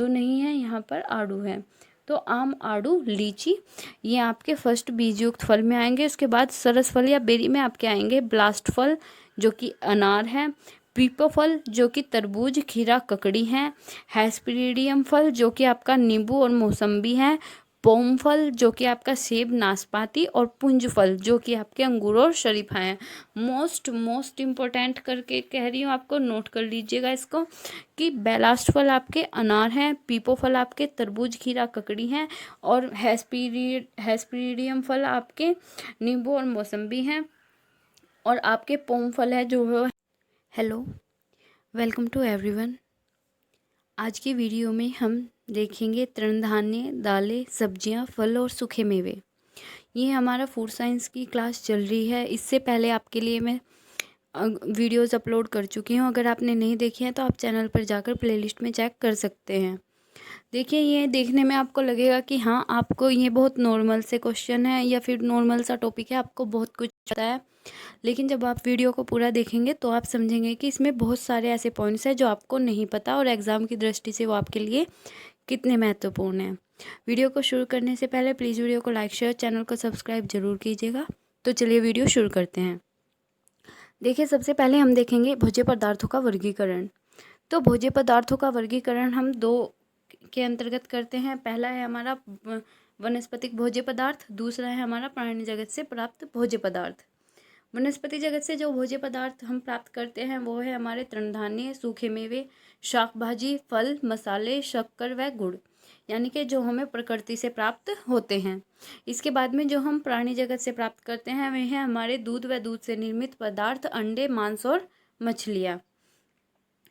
जो नहीं है यहाँ पर आड़ू है। तो आम, आड़ू, लीची ये आपके फर्स्ट बीजयुक्त फल में आएंगे। उसके बाद सरस फल या बेरी में आपके आएंगे ब्लास्ट फल जो कि अनार है, पीपो फल जो कि तरबूज, खीरा, ककड़ी है, हेस्पेरिडियम फल जो कि आपका नींबू और मौसम्बी है, पोम फल जो कि आपका सेब, नाशपाती, और पुंज फल जो कि आपके अंगूर और शरीफा हैं। मोस्ट इम्पोर्टेंट करके कह रही हूँ, आपको नोट कर लीजिएगा इसको कि बेलास्ट फल आपके अनार हैं, पीपो फल आपके तरबूज, खीरा, ककड़ी हैं, और हेस्पेरिडियम फल आपके नींबू और मौसम्बी हैं, और आपके पोम फल है जो। Hello, welcome to everyone. आज की वीडियो में हम देखेंगे तृणधान्य, दालें, सब्जियां, फल और सूखे मेवे। ये हमारा फूड साइंस की क्लास चल रही है। इससे पहले आपके लिए मैं वीडियोस अपलोड कर चुकी हूँ। अगर आपने नहीं देखी हैं तो आप चैनल पर जाकर प्लेलिस्ट में चेक कर सकते हैं। देखिए, ये देखने में आपको लगेगा कि हाँ, आपको ये बहुत नॉर्मल से क्वेश्चन है या फिर नॉर्मल सा टॉपिक है, आपको बहुत कुछ पता है। लेकिन जब आप वीडियो को पूरा देखेंगे तो आप समझेंगे कि इसमें बहुत सारे ऐसे पॉइंट्स हैं जो आपको नहीं पता, और एग्ज़ाम की दृष्टि से वो आपके लिए कितने महत्वपूर्ण हैं। वीडियो को शुरू करने से पहले प्लीज़ वीडियो को लाइक, शेयर, चैनल को सब्सक्राइब जरूर कीजिएगा। तो चलिए वीडियो शुरू करते हैं। देखिए, सबसे पहले हम देखेंगे भोज्य पदार्थों का वर्गीकरण। तो भोज्य पदार्थों का वर्गीकरण हम दो के अंतर्गत करते हैं। पहला है हमारा वनस्पतिक भोज्य पदार्थ, दूसरा है हमारा प्राणी जगत से प्राप्त भोज्य पदार्थ। वनस्पति जगत से जो भोज्य पदार्थ हम प्राप्त करते हैं वो है हमारे तृणधान्य, सूखे मेवे, शाक भाजी, फल, मसाले, शक्कर व गुड़, यानी कि जो हमें प्रकृति से प्राप्त होते हैं। इसके बाद में जो हम प्राणी जगत से प्राप्त करते हैं वे हैं हमारे दूध व दूध से निर्मित पदार्थ, अंडे, मांस और मछलियाँ।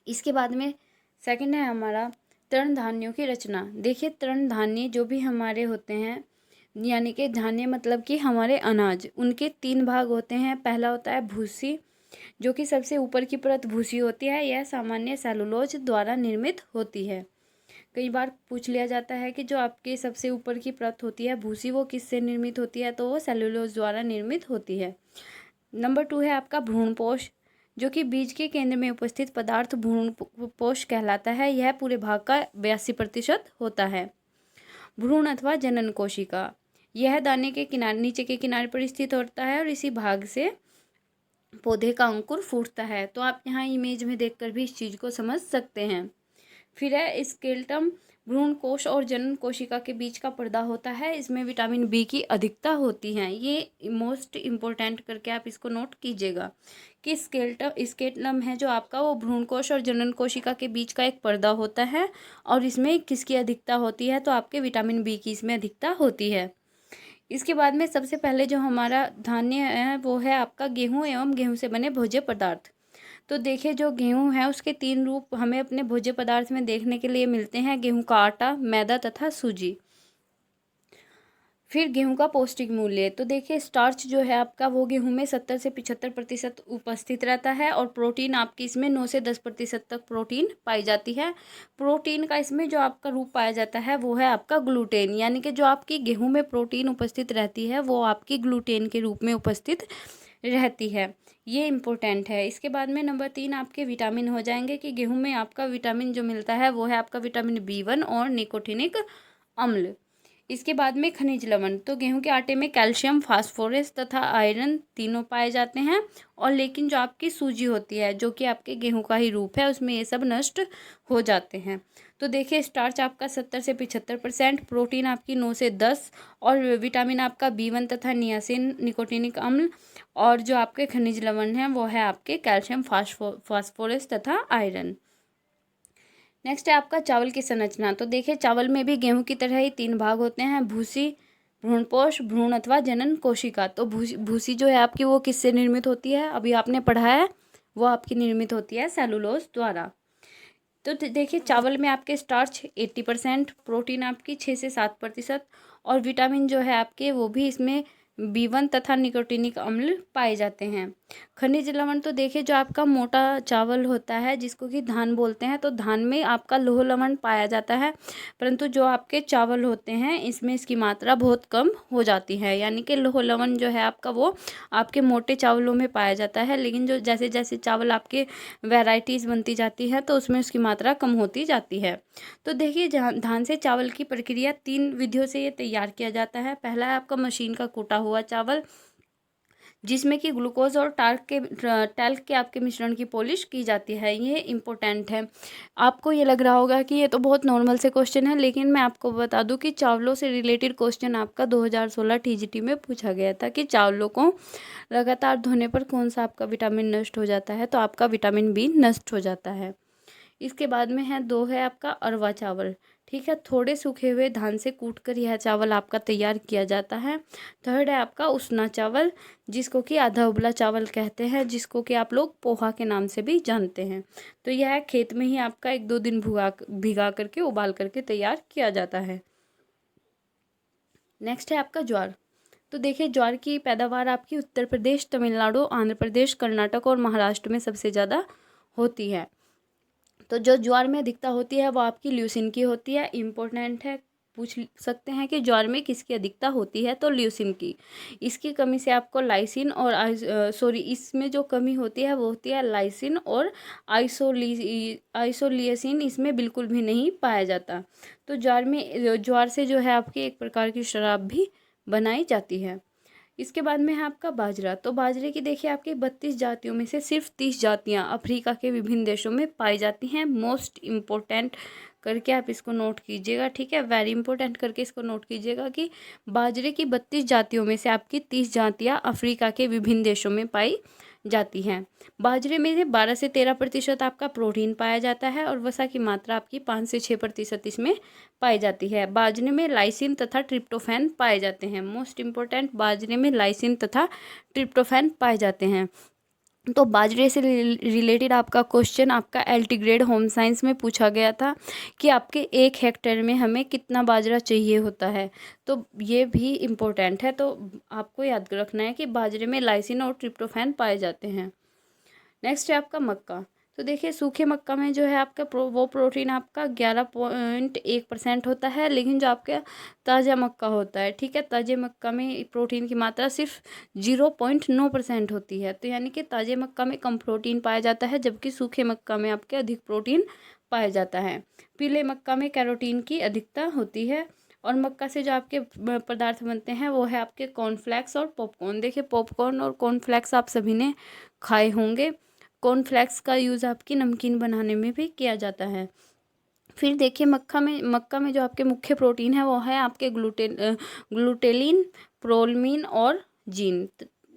इसके बाद में सेकंड है हमारा तृणधान्यों की रचना। देखिए, तृणधान्य जो भी हमारे होते हैं, यानी कि धान्य मतलब कि हमारे अनाज, उनके 3 भाग होते हैं। पहला होता है भूसी, जो कि सबसे ऊपर की परत भूसी होती है। यह सामान्य सेलुलोज द्वारा निर्मित होती है। कई बार पूछ लिया जाता है कि जो आपके सबसे ऊपर की परत होती है भूसी, वो किससे निर्मित होती है, तो वो सेलुलोज द्वारा निर्मित होती है। नंबर 2 है आपका भ्रूणपोष, जो कि बीज के केंद्र में उपस्थित पदार्थ भ्रूणपोष कहलाता है। यह पूरे भाग का 82% होता है। भ्रूण अथवा जनन कोशिका, यह दाने के किनारे, नीचे के किनारे पर स्थित होता है, और इसी भाग से पौधे का अंकुर फूटता है। तो आप यहाँ इमेज में देखकर भी इस चीज़ को समझ सकते हैं। फिर है स्केलेटम, भ्रूण कोश और जनन कोशिका के बीच का पर्दा होता है। इसमें विटामिन बी की अधिकता होती है। ये मोस्ट इम्पोर्टेंट करके आप इसको नोट कीजिएगा कि स्केलेटम है जो आपका, वो भ्रूण कोश और जनन कोशिका के बीच का एक पर्दा होता है, और इसमें किसकी अधिकता होती है, तो आपके विटामिन बी की इसमें अधिकता होती है। इसके बाद में सबसे पहले जो हमारा धान्य है वो है आपका गेहूँ एवं गेहूँ से बने भोज्य पदार्थ। तो देखिए, जो गेहूँ है उसके 3 रूप हमें अपने भोज्य पदार्थ में देखने के लिए मिलते हैं: गेहूँ का आटा, मैदा तथा सूजी। फिर गेहूं का पौष्टिक मूल्य, तो देखिए स्टार्च जो है आपका, वो गेहूं में 70 से 75% उपस्थित रहता है, और प्रोटीन आपकी इसमें 9 से 10% तक प्रोटीन पाई जाती है। प्रोटीन का इसमें जो आपका रूप पाया जाता है वो है आपका ग्लूटेन, यानी कि जो आपकी गेहूं में प्रोटीन उपस्थित रहती है वो आपकी ग्लूटेन के रूप में उपस्थित रहती है। ये इम्पोर्टेंट है। इसके बाद में नंबर 3 आपके विटामिन हो जाएंगे कि गेहूं में आपका विटामिन जो मिलता है वो है आपका विटामिन B1 और निकोटिनिक अम्ल। इसके बाद में खनिज लवण, तो गेहूं के आटे में कैल्शियम, फास्फोरस तथा आयरन तीनों पाए जाते हैं। और लेकिन जो आपकी सूजी होती है, जो कि आपके गेहूं का ही रूप है, उसमें ये सब नष्ट हो जाते हैं। तो देखिए, स्टार्च आपका 70 से 75%, प्रोटीन आपकी 9 से 10, और विटामिन आपका B1 तथा नियासिन, निकोटिनिक अम्ल, और जो आपके खनिज लवण हैं वो है आपके कैल्शियम, फास्फोरस तथा आयरन। नेक्स्ट है आपका चावल की संरचना। तो देखिए, चावल में भी गेहूं की तरह ही 3 भाग होते हैं: भूसी, भ्रूणपोष, भ्रूण अथवा जनन कोशिका। तो भूसी जो है आपकी, वो किससे निर्मित होती है, अभी आपने पढ़ा है, वो आपकी निर्मित होती है सेलुलोज द्वारा। तो देखिए, चावल में आपके स्टार्च 80%, प्रोटीन आपकी 6 से 7%, और विटामिन जो है आपके वो भी इसमें B1 तथा निकोटिनिक अम्ल पाए जाते हैं। खनिज लवण तो देखिए जो आपका मोटा चावल होता है जिसको कि धान बोलते हैं, तो धान में आपका लौह लवण पाया जाता है, परंतु जो आपके चावल होते हैं इसमें इसकी मात्रा बहुत कम हो जाती है। यानी कि लौह लवण जो है आपका वो आपके मोटे चावलों में पाया जाता है, लेकिन जो जैसे जैसे चावल आपके वैरायटीज़ बनती जाती है तो उसमें उसकी मात्रा कम होती जाती है। तो देखिए धान से चावल की प्रक्रिया 3 विधियों से ये तैयार किया जाता है। पहला है आपका मशीन का कूटा हुआ चावल, जिसमें कि ग्लूकोज और टैल्क के आपके मिश्रण की पॉलिश की जाती है। ये इम्पोर्टेंट है। आपको ये लग रहा होगा कि ये तो बहुत नॉर्मल से क्वेश्चन है, लेकिन मैं आपको बता दूं कि चावलों से रिलेटेड क्वेश्चन आपका 2016 टीजीटी में पूछा गया था कि चावलों को लगातार धोने पर कौन सा आपका विटामिन नष्ट हो जाता है, तो आपका विटामिन बी नष्ट हो जाता है। इसके बाद में है 2 है आपका अरवा चावल। ठीक है, थोड़े सूखे हुए धान से कूट कर यह चावल आपका तैयार किया जाता है। थर्ड है आपका उसना चावल, जिसको कि आधा उबला चावल कहते हैं, जिसको कि आप लोग पोहा के नाम से भी जानते हैं। तो यह खेत में ही आपका 1-2 दिन भिगा करके उबाल करके तैयार किया जाता है। नेक्स्ट है आपका ज्वार। तो देखिए ज्वार की पैदावार आपकी उत्तर प्रदेश, तमिलनाडु, आंध्र प्रदेश, कर्नाटक और महाराष्ट्र में सबसे ज़्यादा होती है। तो जो ज्वार में अधिकता होती है वो आपकी ल्यूसिन की होती है। इम्पोर्टेंट है, पूछ सकते हैं कि ज्वार में किसकी अधिकता होती है, तो ल्यूसिन की। इसकी कमी से आपको लाइसिन और इसमें जो कमी होती है वो होती है लाइसिन और आइसोलियसिन इसमें बिल्कुल भी नहीं पाया जाता। तो ज्वार से जो है आपकी एक प्रकार की शराब भी बनाई जाती है। इसके बाद में है आपका बाजरा। तो बाजरे की देखिए आपकी 32 जातियों में से सिर्फ 30 जातियां अफ्रीका के विभिन्न देशों में पाई जाती हैं। मोस्ट इम्पोर्टेंट करके आप इसको नोट कीजिएगा, ठीक है, वेरी इंपॉर्टेंट करके इसको नोट कीजिएगा कि बाजरे की 32 जातियों में से आपकी 30 जातियां अफ्रीका के विभिन्न देशों में पाई जाती हैं। बाजरे में से 12 से 13% आपका प्रोटीन पाया जाता है और वसा की मात्रा आपकी 5 से 6% इसमें पाई जाती है। बाजरे में लाइसिन तथा ट्रिप्टोफैन पाए जाते हैं। मोस्ट इम्पोर्टेंट, बाजरे में लाइसिन तथा ट्रिप्टोफैन पाए जाते हैं। तो बाजरे से रिलेटेड आपका क्वेश्चन आपका एल्टीग्रेड होम साइंस में पूछा गया था कि आपके 1 हेक्टेयर में हमें कितना बाजरा चाहिए होता है, तो ये भी इम्पोर्टेंट है। तो आपको याद रखना है कि बाजरे में लाइसिन और ट्रिप्टोफैन पाए जाते हैं। नेक्स्ट है आपका मक्का। तो देखिए सूखे मक्का में जो है आपका वो प्रोटीन आपका 11.1% होता है, लेकिन जो आपका ताज़ा मक्का होता है, ठीक है, ताजे मक्का में प्रोटीन की मात्रा सिर्फ 0.9% होती है। तो यानी कि ताजे मक्का में कम प्रोटीन पाया जाता है, जबकि सूखे मक्का में आपके अधिक प्रोटीन पाया जाता है। पीले मक्का में कैरोटीन की अधिकता होती है। और मक्का से जो आपके पदार्थ बनते हैं वो है आपके कॉर्नफ्लेक्स और पॉपकॉर्न। देखिए पॉपकॉर्न और कॉर्नफ्लेक्स आप सभी ने खाए होंगे। कॉर्नफ्लेक्स का यूज़ आपकी नमकीन बनाने में भी किया जाता है। फिर देखिए मक्का में जो आपके मुख्य प्रोटीन है वो है आपके ग्लूटेलिन, प्रोलमीन और जीन।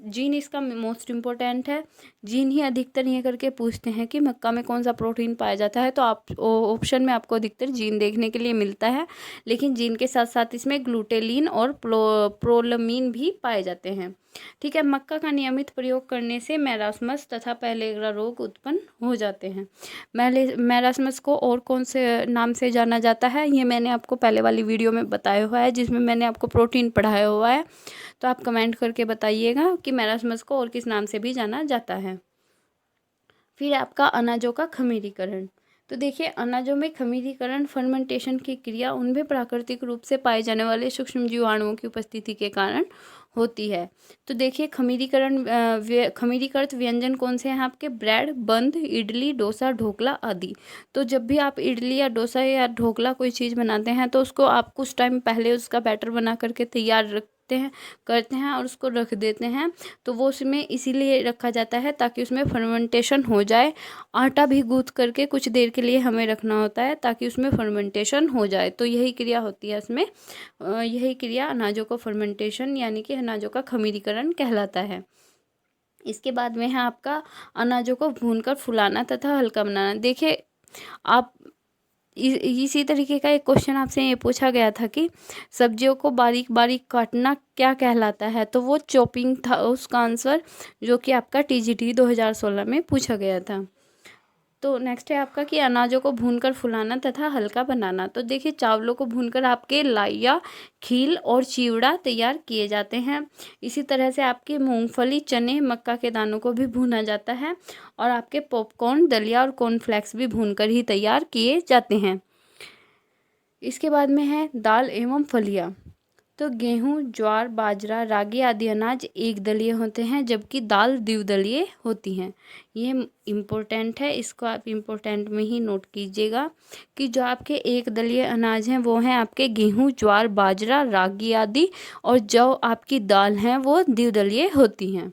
जीन इसका मोस्ट इम्पोर्टेंट है। जीन ही अधिकतर ये करके पूछते हैं कि मक्का में कौन सा प्रोटीन पाया जाता है, तो आप ऑप्शन में आपको अधिकतर जीन देखने के लिए मिलता है, लेकिन जीन के साथ साथ इसमें ग्लूटेलिन और प्रोलमीन भी पाए जाते हैं। ठीक है, मक्का का नियमित प्रयोग करने से मैरास्मस तथा पहलेग्रा रोग उत्पन्न हो जाते हैं। मैरास्मस को और कौन से नाम से जाना जाता है ये मैंने आपको पहले वाली वीडियो में बताया हुआ है, जिसमें मैंने आपको प्रोटीन पढ़ाया हुआ है। तो आप कमेंट करके बताइएगा कि मैरास्मस को और किस नाम से भी जाना जाता है। फिर आपका अनाजों का खमीरीकरण। तो देखिए अनाजों में खमीरीकरण फर्मेंटेशन की क्रिया उनमें प्राकृतिक रूप से पाए जाने वाले सूक्ष्म जीवाणुओं की उपस्थिति के कारण होती है। तो देखिए खमीरीकृत व्यंजन कौन से हैं आपके? ब्रेड, बंद, इडली, डोसा, ढोकला आदि। तो जब भी आप इडली या डोसा या ढोकला कोई चीज़ बनाते हैं तो उसको आप कुछ टाइम पहले उसका बैटर बना करके तैयार करते हैं और उसको रख देते हैं। तो वो उसमें इसीलिए रखा जाता है ताकि उसमें फर्मेंटेशन हो जाए। आटा भी गूँथ करके कुछ देर के लिए हमें रखना होता है ताकि उसमें फर्मेंटेशन हो जाए। तो यही क्रिया होती है इसमें, यही क्रिया अनाजों को फर्मेंटेशन यानी कि अनाजों का खमीरीकरण कहलाता है। इसके बाद में है आपका अनाजों को भूनकर फुलाना तथा हल्का बनाना। देखिए आप इसी तरीके का एक क्वेश्चन आपसे ये पूछा गया था कि सब्जियों को बारीक बारीक काटना क्या कहलाता है, तो वो चॉपिंग था उसका आंसर, जो कि आपका टीजीटी 2016 में पूछा गया था। तो नेक्स्ट है आपका कि अनाजों को भूनकर फुलाना तथा हल्का बनाना। तो देखिए चावलों को भूनकर आपके लाइया, खील और चिवड़ा तैयार किए जाते हैं। इसी तरह से आपके मूंगफली, चने, मक्का के दानों को भी भूना जाता है और आपके पॉपकॉर्न, दलिया और कॉर्नफ्लेक्स भी भूनकर ही तैयार किए जाते हैं। इसके बाद में है दाल एवं फलियाँ। तो गेहूँ, ज्वार, बाजरा, रागी आदि अनाज एक दलीय होते हैं, जबकि दाल द्विदलीय होती हैं। ये इम्पोर्टेंट है, इसको आप इम्पोर्टेंट में ही नोट कीजिएगा कि जो आपके एक दलीय अनाज हैं वो हैं आपके गेहूँ, ज्वार, बाजरा, रागी आदि, और जो आपकी दाल हैं वो द्विदलीय होती हैं।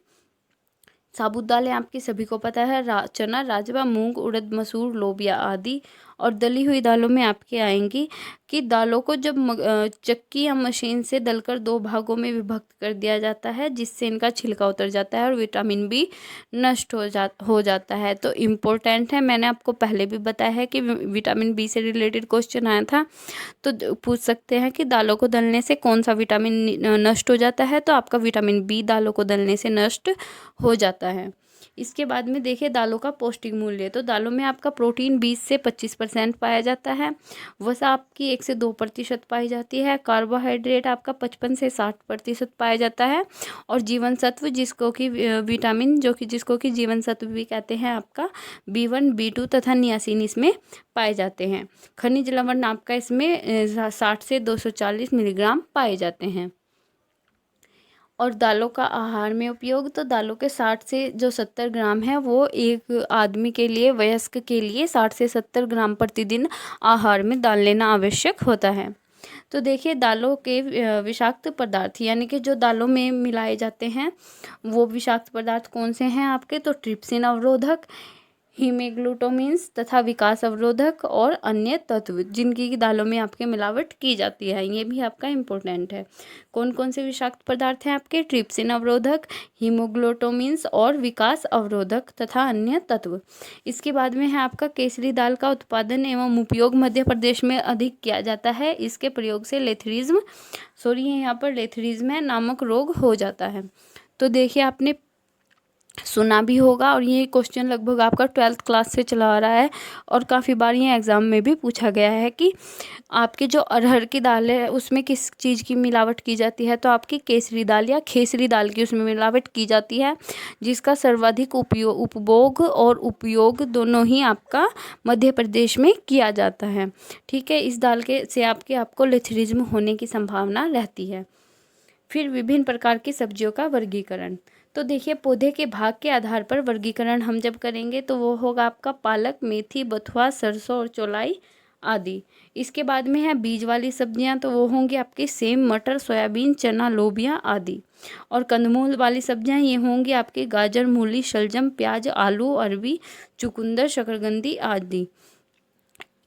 साबुत दालें आपकी सभी को पता है, चना, राजमा, मूंग, उड़द, मसूर, लोबिया आदि। और दली हुई दालों में आपके आएंगी कि दालों को जब चक्की या मशीन से दलकर 2 भागों में विभक्त कर दिया जाता है, जिससे इनका छिलका उतर जाता है और विटामिन बी नष्ट हो जाता है। तो इम्पोर्टेंट है, मैंने आपको पहले भी बताया है कि विटामिन बी से रिलेटेड क्वेश्चन आया था, तो पूछ सकते हैं कि दालों को दलने से कौन सा विटामिन नष्ट हो जाता है। तो आपका विटामिन बी दालों को दलने से नष्ट हो जाता है। इसके बाद में देखिए दालों का पौष्टिक मूल्य। तो दालों में आपका प्रोटीन 20 से 25% पाया जाता है, वसा आपकी 1 से 2% पाई जाती है, कार्बोहाइड्रेट आपका 55 से 60% पाया जाता है, और जीवन सत्व जिसको कि विटामिन जिसको कि जीवन सत्व भी कहते हैं आपका B1, B2 तथा नियासिन इसमें पाए जाते हैं। खनिज लवण आपका इसमें 60 से 240 मिलीग्राम पाए जाते हैं। और दालों का आहार में उपयोग। तो दालों के 60 से जो 70 ग्राम है वो एक आदमी के लिए, वयस्क के लिए 60 से 70 ग्राम प्रतिदिन आहार में दाल लेना आवश्यक होता है। तो देखिए दालों के विषाक्त पदार्थ यानी कि जो दालों में मिलाए जाते हैं वो विषाक्त पदार्थ कौन से हैं आपके, तो ट्रिप्सिन अवरोधक, हीमोग्लूटामिन्स तथा विकास अवरोधक और अन्य तत्व जिनकी दालों में आपके मिलावट की जाती है, ये भी आपका इम्पोर्टेंट है। कौन कौन से विषाक्त पदार्थ हैं आपके, ट्रिप्सिन अवरोधक, हीमोग्लूटामिन्स और विकास अवरोधक तथा अन्य तत्व। इसके बाद में है आपका केसरी दाल का उत्पादन एवं उपयोग मध्य प्रदेश में अधिक किया जाता है। इसके प्रयोग से यहाँ पर लेथरिज्म है नामक रोग हो जाता है। तो देखिए आपने सुना भी होगा और ये क्वेश्चन लगभग आपका 12th क्लास से चला आ रहा है और काफ़ी बार ये एग्ज़ाम में भी पूछा गया है कि आपके जो अरहर की दाल है उसमें किस चीज़ की मिलावट की जाती है, तो आपकी केसरी दाल या खेसरी दाल की उसमें मिलावट की जाती है, जिसका सर्वाधिक उपभोग और उपयोग दोनों ही आपका मध्य प्रदेश में किया जाता है। ठीक है, इस दाल के से आपको लेथरिज्म होने की संभावना रहती है। फिर विभिन्न प्रकार की सब्जियों का वर्गीकरण। तो देखिए पौधे के भाग के आधार पर वर्गीकरण हम जब करेंगे तो वो होगा आपका पालक, मेथी, बथुआ, सरसों और चौलाई आदि। इसके बाद में है बीज वाली सब्जियां, तो वो होंगी आपकी सेम, मटर, सोयाबीन, चना, लोबिया आदि। और कंदमूल वाली सब्जियां ये होंगी आपकी गाजर, मूली, शलजम, प्याज, आलू, अरबी, चुकंदर, शकरकंदी आदि।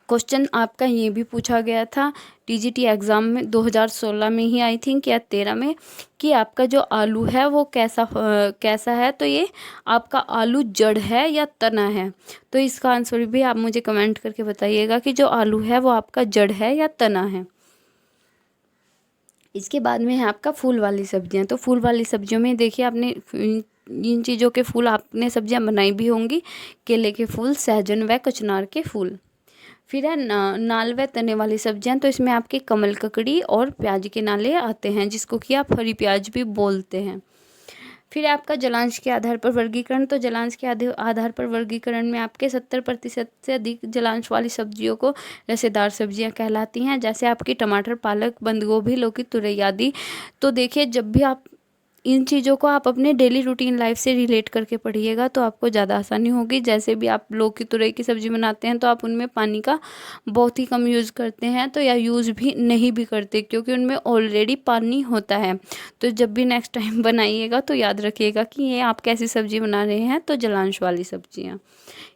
क्वेश्चन आपका ये भी पूछा गया था टीजीटी एग्ज़ाम में 2016 में ही, आई थिंक या 13 में, कि आपका जो आलू है वो कैसा है। तो ये आपका आलू जड़ है या तना है। तो इसका आंसर भी आप मुझे कमेंट करके बताइएगा कि जो आलू है वो आपका जड़ है या तना है। इसके बाद में है आपका फूल वाली सब्जियां। तो फूल वाली सब्जियों में देखिए आपने इन चीज़ों के फूल आपने सब्जियां बनाई भी होंगी, केले के फूल, सहजन व कचनार के फूल। फिर है नाल व तने वाली सब्जियां। तो इसमें आपके कमल, ककड़ी और प्याज के नाले आते हैं, जिसको कि आप हरी प्याज भी बोलते हैं। फिर आपका जलांश के आधार पर वर्गीकरण। तो जलांश के आधार पर वर्गीकरण में आपके 70% से अधिक जलांश वाली सब्जियों को रेशेदार सब्जियां कहलाती हैं, जैसे आपकी टमाटर, पालक, बंद गोभी, लौकी, तुरई आदि। तो देखिए जब भी आप इन चीज़ों को आप अपने डेली रूटीन लाइफ से रिलेट करके पढ़िएगा तो आपको ज़्यादा आसानी होगी। जैसे भी आप लौकी, तुरई की सब्ज़ी बनाते हैं तो आप उनमें पानी का बहुत ही कम यूज़ करते हैं, तो या यूज़ भी नहीं भी करते क्योंकि उनमें ऑलरेडी पानी होता है। तो जब भी नेक्स्ट टाइम बनाइएगा तो याद रखिएगा कि ये आप कैसी सब्ज़ी बना रहे हैं, तो जलांश वाली सब्जियाँ।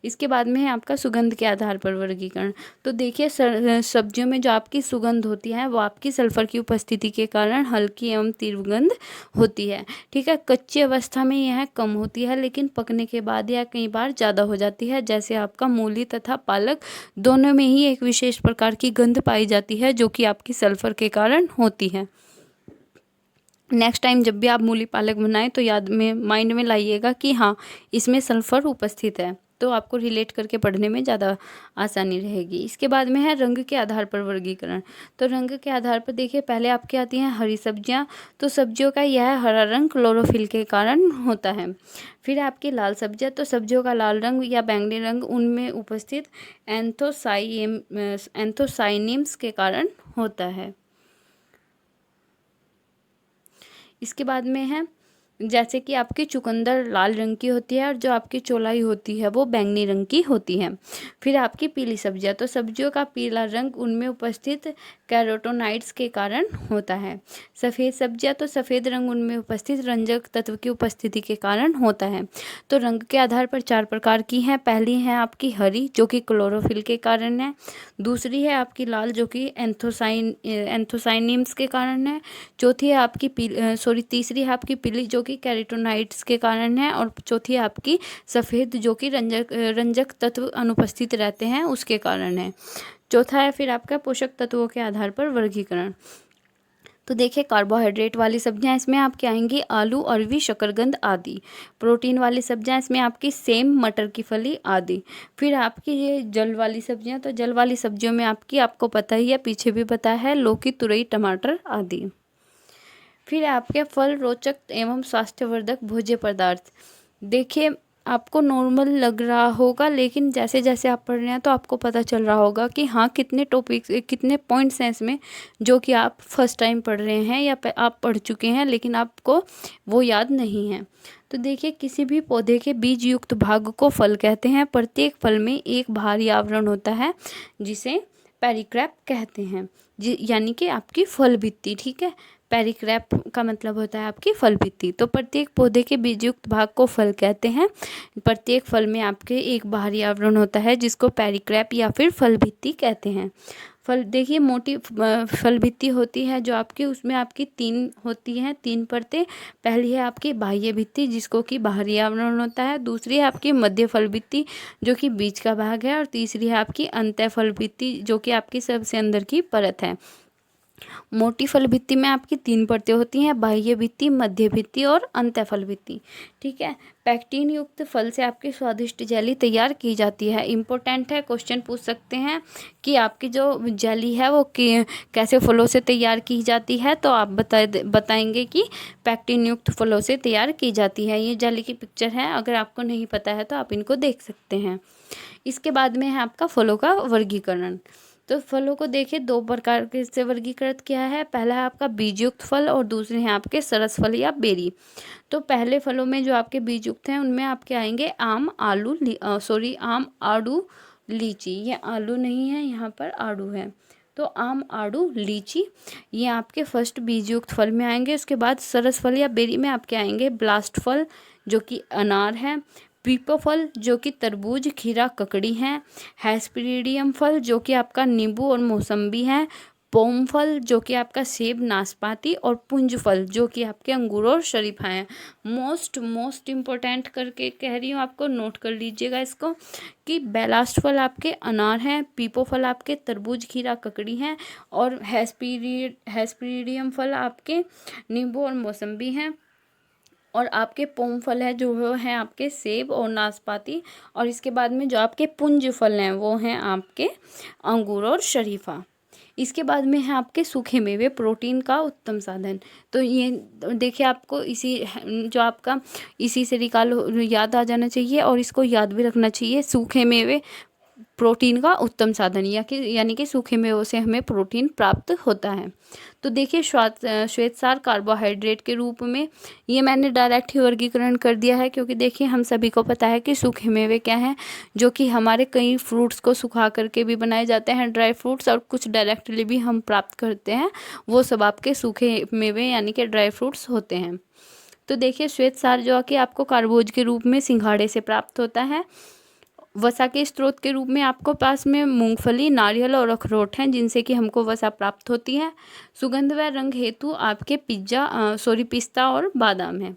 इसके बाद में है आपका सुगंध के आधार पर वर्गीकरण। तो देखिए सब्जियों में जो आपकी सुगंध होती है वो आपकी सल्फर की उपस्थिति के कारण हल्की एवं तीव्र गंध होती है। ठीक है, कच्ची अवस्था में यह कम होती है, लेकिन पकने के बाद यह कई बार ज़्यादा हो जाती है। जैसे आपका मूली तथा पालक दोनों में ही एक विशेष प्रकार की गंध पाई जाती है, जो कि आपकी सल्फर के कारण होती है। नेक्स्ट टाइम जब भी आप मूली पालक बनाएं तो माइंड में लाइएगा कि हाँ इसमें सल्फर उपस्थित है। तो आपको रिलेट करके पढ़ने में ज़्यादा आसानी रहेगी। इसके बाद में है रंग के आधार पर वर्गीकरण। तो रंग के आधार पर देखिए पहले आपके आती हैं हरी सब्जियां, तो सब्जियों का यह हरा रंग क्लोरोफिल के कारण होता है। फिर आपकी लाल सब्जियां, तो सब्जियों का लाल रंग या बैंगनी रंग उनमें उपस्थित एंथोसाइनिम्स के कारण होता है। इसके बाद में है जैसे कि आपकी चुकंदर लाल रंग की होती है और जो आपकी चौलाई होती है वो बैंगनी रंग की होती है। फिर आपकी पीली सब्जियां, तो सब्जियों का पीला रंग उनमें उपस्थित कैरोटोनाइड्स के कारण होता है। सफ़ेद सब्जियां, तो सफ़ेद रंग उनमें उपस्थित रंजक तत्व की उपस्थिति के कारण होता है। तो रंग के आधार पर 4 प्रकार की हैं। पहली है आपकी हरी जो कि क्लोरोफिल के कारण है। दूसरी है आपकी लाल जो कि एंथोसाइनिम्स के कारण है। चौथी है आपकी तीसरी है आपकी पीली जो कि कैरोटीनॉइड्स के कारण है। और चौथी है आपकी सफ़ेद जो कि रंजक तत्व अनुपस्थित रहते हैं उसके कारण है। चौथा है फिर आपका पोषक तत्वों के आधार पर वर्गीकरण। तो देखिए कार्बोहाइड्रेट वाली सब्जियां इसमें आपकी आएंगी आलू, अरवी, शकरकंद आदि। प्रोटीन वाली सब्जियां इसमें आपकी सेम, मटर की फली आदि। फिर आपकी ये जल वाली सब्जियां, तो जल वाली सब्जियों में आपको पता ही है, पीछे भी पता है, लौकी, तुरई, टमाटर आदि। फिर आपके फल, रोचक एवं स्वास्थ्यवर्धक भोज्य पदार्थ। देखिए आपको नॉर्मल लग रहा होगा लेकिन जैसे जैसे आप पढ़ रहे हैं तो आपको पता चल रहा होगा कि हाँ कितने टॉपिक्स, कितने पॉइंट्स हैं इसमें जो कि आप फर्स्ट टाइम पढ़ रहे हैं या आप पढ़ चुके हैं लेकिन आपको वो याद नहीं है। तो देखिए किसी भी पौधे के बीज युक्त भाग को फल कहते हैं। प्रत्येक फल में एक बाहरी आवरण होता है जिसे पेरिक्रैप कहते हैं, यानी कि आपकी फल भित्ति। ठीक है, पेरिक्रैप का मतलब होता है आपकी फल भित्ति। तो प्रत्येक पौधे के बीजयुक्त भाग को फल कहते हैं। प्रत्येक फल में आपके एक बाहरी आवरण होता है जिसको पेरिक्रैप या फिर फल भित्ति कहते हैं। फल देखिए मोटी फल भित्ति होती है जो आपकी, उसमें आपकी 3 होती हैं, 3 परतें। पहली है आपकी बाह्य भित्ति जिसको कि बाहरी आवरण होता है। दूसरी है आपकी मध्य फल भित्ति जो कि बीच का भाग है। और तीसरी है आपकी अंतः फल भित्ति जो कि आपकी सबसे अंदर की परत है। मोटी फल भित्ति में आपकी 3 परतें होती हैं, बाह्य भित्ति, मध्य भित्ति और अंतः फल भित्ति। ठीक है, पैक्टिन युक्त फल से आपकी स्वादिष्ट जेली तैयार की जाती है। इम्पोर्टेंट है, क्वेश्चन पूछ सकते हैं कि आपकी जो जेली है वो कैसे फलों से तैयार की जाती है, तो आप बताएंगे कि पैक्टिन युक्त फलों से तैयार की जाती है। ये जेली की पिक्चर है, अगर आपको नहीं पता है तो आप इनको देख सकते हैं। इसके बाद में है आपका फलों का वर्गीकरण। तो फलों को देखिए 2 प्रकार के से वर्गीकृत किया है। पहला है आपका बीजयुक्त फल और दूसरे हैं आपके सरस फल या बेरी। तो पहले फलों में जो आपके बीजयुक्त हैं उनमें आपके आएंगे आम, आम, आड़ू, लीची। ये आलू नहीं है, यहाँ पर आड़ू है। तो आम, आड़ू, लीची ये आपके फर्स्ट बीजयुक्त फल में आएंगे। उसके बाद सरस फल या बेरी में आपके आएंगे ब्लास्ट फल जो कि अनार है, पीपो फल जो कि तरबूज, खीरा, ककड़ी हैं, हेस्पेरिडियम फल जो कि आपका नींबू और मौसम्बी है, पोम फल जो कि आपका सेब, नाशपाती, और पुंज फल जो कि आपके अंगूर और शरीफा हैं। मोस्ट इम्पोर्टेंट करके कह रही हूँ, आपको नोट कर लीजिएगा इसको कि बेलास्ट फल आपके अनार हैं, पीपो फल आपके तरबूज, खीरा, ककड़ी हैं, और हेस्पेरिडियम फल आपके नींबू और मौसम्बी हैं, और आपके पोम फल है जो है आपके सेब और नाशपाती, और इसके बाद में जो आपके पुंज फल हैं वो हैं आपके अंगूर और शरीफा। इसके बाद में है आपके सूखे मेवे, प्रोटीन का उत्तम साधन। तो ये देखिए आपको इसी से याद आ जाना चाहिए और इसको याद भी रखना चाहिए। सूखे मेवे प्रोटीन का उत्तम साधन, यानी कि सूखे मेवों से हमें प्रोटीन प्राप्त होता है। तो देखिए श्वेतसार कार्बोहाइड्रेट के रूप में, ये मैंने डायरेक्ट ही वर्गीकरण कर दिया है क्योंकि देखिए हम सभी को पता है कि सूखे मेवे क्या हैं, जो कि हमारे कई फ्रूट्स को सुखा करके भी बनाए जाते हैं, ड्राई फ्रूट्स, और कुछ डायरेक्टली भी हम प्राप्त करते हैं, वो सब आपके सूखे मेवे यानी कि ड्राई फ्रूट्स होते हैं। तो देखिए श्वेतसार जो कि आपको कार्बोज के रूप में सिंघाड़े से प्राप्त होता है। वसा के स्रोत के रूप में आपको पास में मूंगफली, नारियल और अखरोट हैं जिनसे कि हमको वसा प्राप्त होती है। सुगंध व रंग हेतु आपके पिस्ता और बादाम है।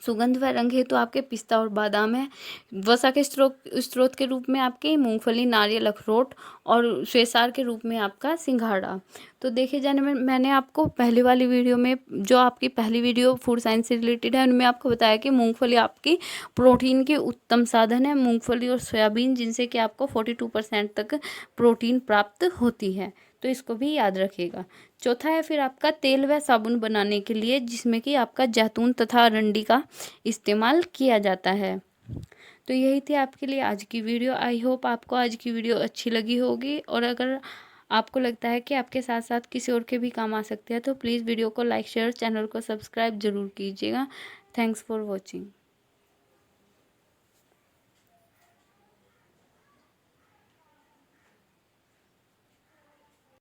सुगंध व रंग हेतु आपके पिस्ता और बादाम है। वसा के स्रोत के रूप में आपके मूंगफली, नारियल, अखरोट और श्वेसार के रूप में आपका सिंघाड़ा। तो देखे जाने में मैंने आपको पहले वाली वीडियो में, जो आपकी पहली वीडियो फूड साइंस से रिलेटेड है, उनमें आपको बताया कि मूंगफली आपकी प्रोटीन के उत्तम साधन है। मूंगफली और सोयाबीन जिनसे कि आपको 42% तक प्रोटीन प्राप्त होती है, तो इसको भी याद रखिएगा। चौथा है फिर आपका तेल व साबुन बनाने के लिए, जिसमें कि आपका जैतून तथा अरंडी का इस्तेमाल किया जाता है। तो यही थी आपके लिए आज की वीडियो। आई होप आपको आज की वीडियो अच्छी लगी होगी, और अगर आपको लगता है कि आपके साथ साथ किसी और के भी काम आ सकते हैं तो प्लीज़ वीडियो को लाइक, शेयर, चैनल को सब्सक्राइब जरूर कीजिएगा। Thanks for watching.